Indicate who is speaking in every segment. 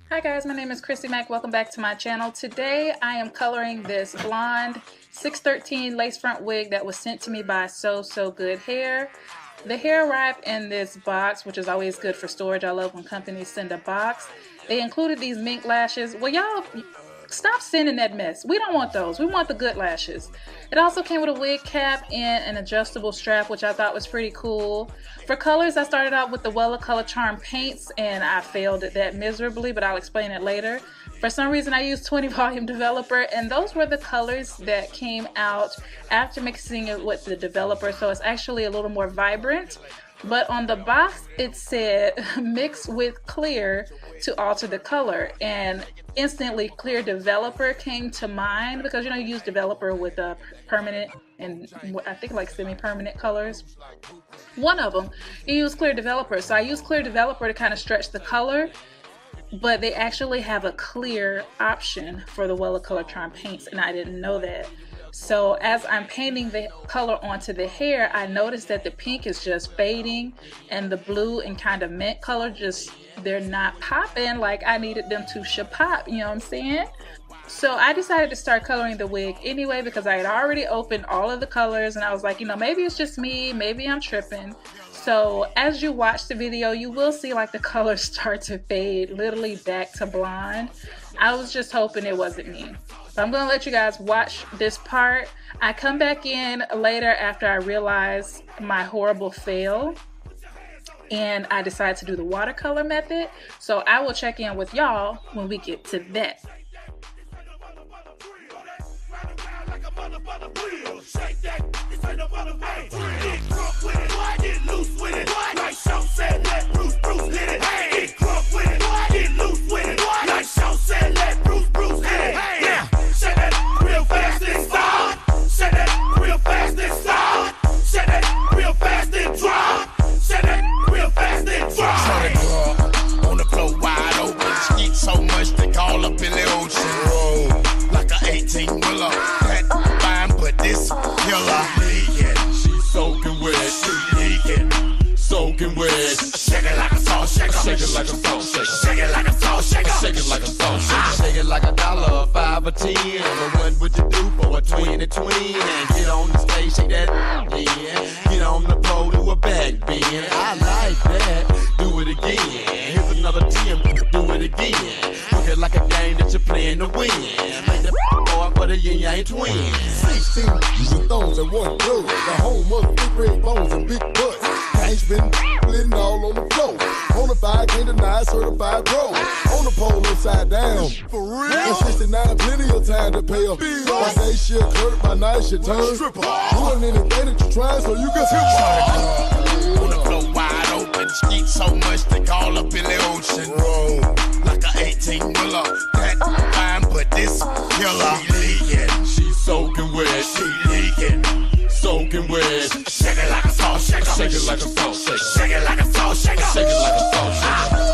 Speaker 1: Hi guys, my name is Chrissy Mack. Welcome back to my channel. Today I am coloring this blonde 613 lace front wig that was sent to me by Sogoodhair. The hair arrived in this box, which is always good for storage. I love when companies send a box. They included these mink lashes. Well, y'all, stop sending that mess. We don't want those. We want the good lashes. It also came with a wig cap and an adjustable strap, which I thought was pretty cool. For colors, I started out with the Color Charm paints, and I failed at that miserably, but I'll explain it later. For some reason, I used 20 volume developer, and those were the colors that came out after mixing it with the developer, so it's actually a little more vibrant. But on the box, it said mix with clear to alter the color, and instantly clear developer came to mind because you use developer with a permanent and I think like semi-permanent colors. One of them, you use clear developer, so I used clear developer to kind of stretch the color, but they actually have a clear option for the Color Charm paints, and I didn't know that. So as I'm painting the color onto the hair, I noticed that the pink is just fading and the blue and kind of mint color they're not popping like I needed them to pop, you know what I'm saying? So I decided to start coloring the wig anyway because I had already opened all of the colors, and I was like, maybe it's just me, maybe I'm tripping. So as you watch the video, you will see like the colors start to fade, literally back to blonde. I was just hoping it wasn't me. So I'm gonna let you guys watch this part. I come back in later after I realize my horrible fail, and I decide to do the watercolor method. So I will check in with y'all when we get to that.
Speaker 2: Shake it like a salt shaker. Shake it like a salt shaker. Shake it like a salt shaker. Shake it like a salt shaker. Shake it like $1, $5 or $10. But what would you do for a 20 twin? And get on the stage, shake that then. Get on the pole, do a back bend. I like that. Do it again. Here's another 10. Do it again. Look it like a game that you're playing to win. Make the boy for the yin yang twins.
Speaker 3: 16 with those and one blood. The home of big red bones and big butts. Ain't been splitting all on the floor. Bonafide, can't deny, certified pro. On the pole upside down. For real? In 69, plenty of time to pay a bill. By day shit hurt, by night shit turn. Doing anything that you try so you can skip.
Speaker 2: On the floor wide open. Skeet so much they call up in the ocean. Roll like a 18-wheeler. That fine, but this killer. She leaking. She soaking wet. She leaking. Soaking wet. Shake it like a salt shaker. Shake it like a salt shaker. Shake it like a salt shaker. Shake it like a salt shaker.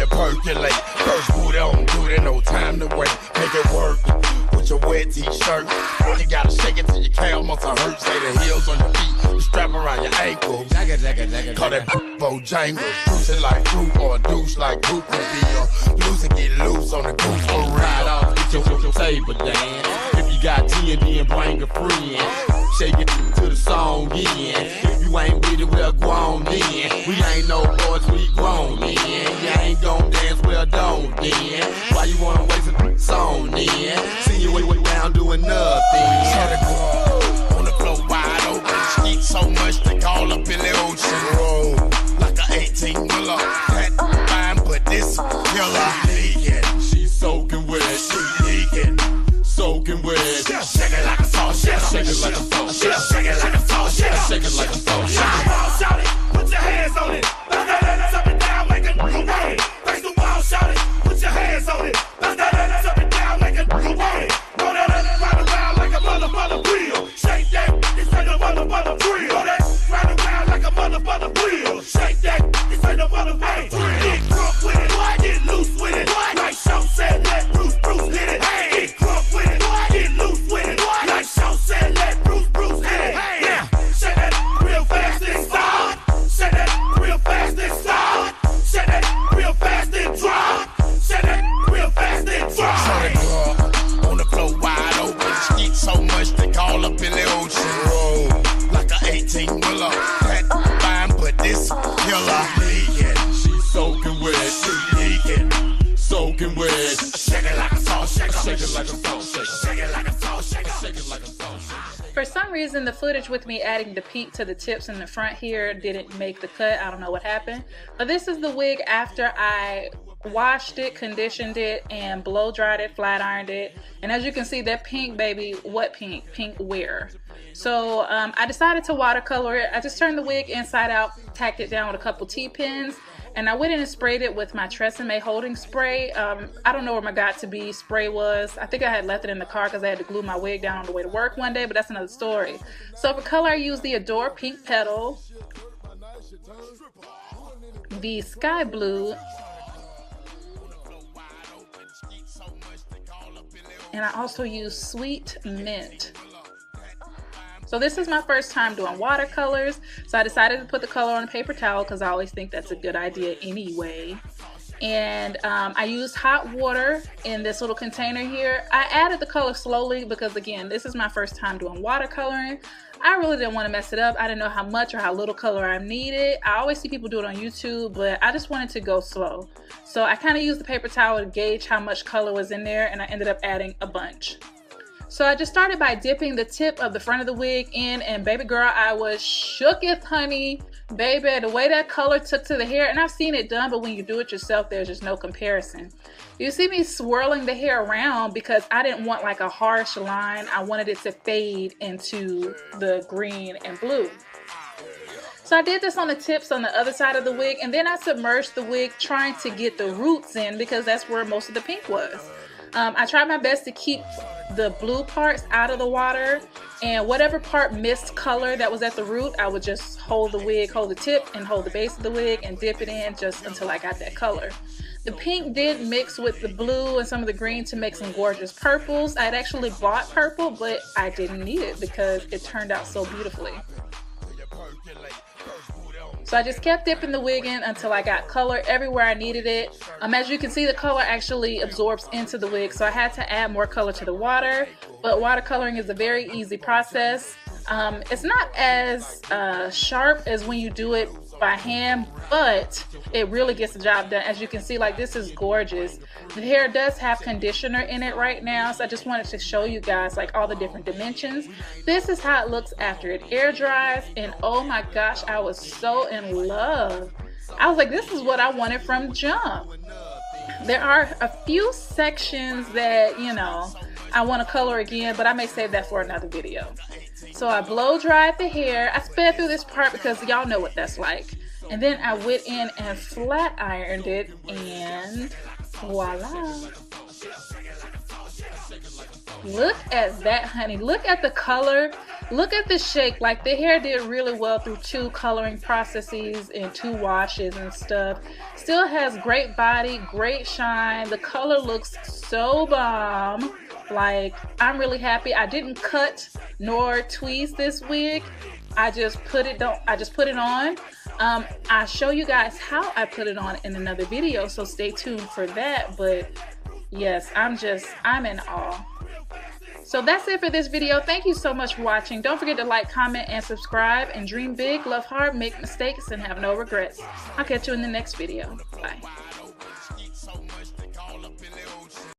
Speaker 2: Percolate, first boot on, do it, no time to wait. Make it work with your wet t-shirt. You gotta shake it till your calf muscle hurt. Say the heels on your feet, the strap around your ankles. Call that Bojangles. Juice it like fruit or a douche like poop would be. Loose and get loose on the goose for real. Ride off, get your saber, Dan. If you got TND and bring a friend, shake it to the on in. If you ain't with it, we're grown in. We ain't no boys, we grown in. You ain't gon' dance, well don't then. Why you wanna waste a song then? See you way down doing nothing.
Speaker 4: On the floor wide open, eat so much they call up in the ocean. Roll like a 18-wheeler, that fine, but this killer leaking.
Speaker 2: She's soaking wet,
Speaker 4: She leaking.
Speaker 2: soaking wet.
Speaker 4: Shake it like a salt shaker.
Speaker 2: Shake it like a salt shaker.
Speaker 4: Shake it like a salt shaker.
Speaker 2: Shake it like a salt shaker.
Speaker 4: Face the wall, shout it. Put your hands on it. Up and down, make it away. Face the wall, shout it. Put your hands on it. Up and down, make it away. Roll that round around like a mother wheel. Shake that, this ain't a mother drill. Roll that round around like a mother wheel. Shake that, this ain't a mother drill. Get drunk with it, get loose with it. Like Show said, let Bruce hit it. Get drunk with it, get loose with it. Like Show said, let Bruce hit it. Yeah, shake that real fast and start. Shake that real fast and start. Shake that real fast and drop. Shake that real fast and drop. On the floor wide open, eat so much they call up in the ocean. Roll like a 18-wheeler, that fine, but this killer leaking.
Speaker 2: She's soaking wet,
Speaker 4: She leaking.
Speaker 2: soaking wet.
Speaker 4: Shake it like a salt shaker.
Speaker 2: Shake it like a salt shaker.
Speaker 4: Shake it like a salt shaker.
Speaker 2: Shake it like a salt shaker.
Speaker 1: For some reason, the footage with me adding the peak to the tips in the front here didn't make the cut. I don't know what happened. But this is the wig after I washed it, conditioned it, and blow dried it, flat ironed it. And as you can see, that pink, baby, what pink? Pink where? So I decided to watercolor it. I just turned the wig inside out, tacked it down with a couple T-pins, and I went in and sprayed it with my Tresemme holding spray. I don't know where my got-to-be spray was. I think I had left it in the car because I had to glue my wig down on the way to work one day, but that's another story. So for color, I used the Adore Pink Petal, the Sky Blue, and I also used Sweet Mint. So this is my first time doing watercolors, so I decided to put the color on a paper towel because I always think that's a good idea anyway. And I used hot water in this little container here. I added the color slowly because, again, this is my first time doing watercoloring. I really didn't want to mess it up. I didn't know how much or how little color I needed. I always see people do it on YouTube, but I just wanted to go slow. So I kind of used the paper towel to gauge how much color was in there, and I ended up adding a bunch. So I just started by dipping the tip of the front of the wig in, and baby girl, I was shooketh, honey. Baby, the way that color took to the hair, and I've seen it done, but when you do it yourself, there's just no comparison. You see me swirling the hair around because I didn't want like a harsh line. I wanted it to fade into the green and blue. So I did this on the tips on the other side of the wig, and then I submerged the wig trying to get the roots in because that's where most of the pink was. I tried my best to keep the blue parts out of the water, and whatever part missed color that was at the root, I would just hold the wig, hold the tip and hold the base of the wig and dip it in just until I got that color. The pink did mix with the blue and some of the green to make some gorgeous purples. I had actually bought purple, but I didn't need it because it turned out so beautifully. So I just kept dipping the wig in until I got color everywhere I needed it. As you can see, the color actually absorbs into the wig, so I had to add more color to the water. But watercoloring is a very easy process. It's not as sharp as when you do it by hand, but it really gets the job done. As you can see, like, this is gorgeous. The hair does have conditioner in it right now, so I just wanted to show you guys like all the different dimensions. This is how it looks after it air dries, and oh my gosh, I was so in love. I was like, this is what I wanted from jump. There are a few sections that, you know, I want to color again, but I may save that for another video. So I blow dried the hair. I sped through this part because y'all know what that's like. And then I went in and flat ironed it, and voila. Look at that, honey. Look at the color. Look at the shake. Like, the hair did really well through 2 coloring processes and 2 washes and stuff. Still has great body, great shine. The color looks so bomb. Like, I'm really happy. I didn't cut nor tweeze this wig. I just put it on. I'll show you guys how I put it on in another video, so stay tuned for that. But yes, I'm in awe. So that's it for this video. Thank you so much for watching. Don't forget to like, comment, and subscribe. And dream big, love hard, make mistakes, and have no regrets. I'll catch you in the next video. Bye.